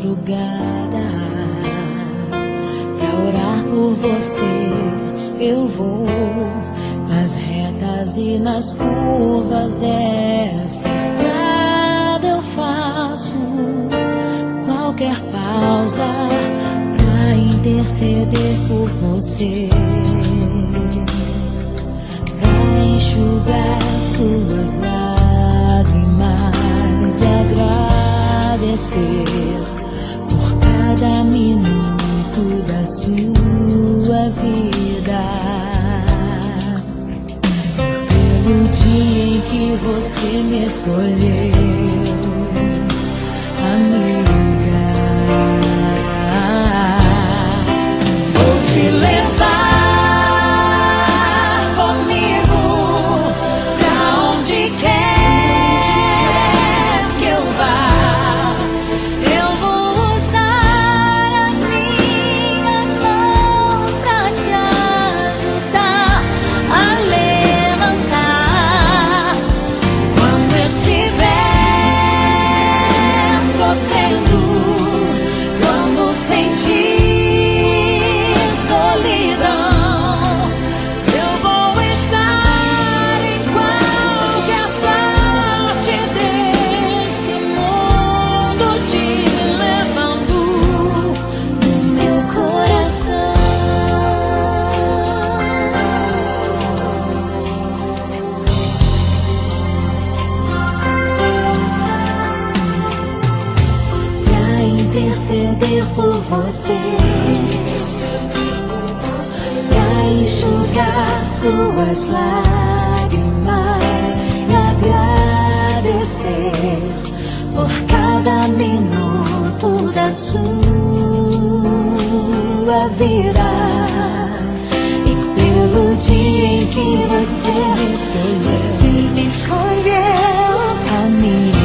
madrugada pra orar por você. Eu vou nas retas e nas curvas dessa estrada. Eu faço qualquer pausa pra interceder por você, pra enxugar suas lágrimas e agradecer por cada minuto da sua vida, pelo dia em que você me escolheu, amiga. Vou te levar comigo pra onde quer que eu vá. Eu vou usar as minhas mãos pra te ajudar a levantar quando estiver sofrendo, quando sentir solidão. Eu vou estar em qualquer parte desse mundo, te levando no meu coração. Pra interceder por você, pra enxugar suas lágrimas e agradecer por cada minuto da sua vida, e pelo dia em que você me escolheu, amiga.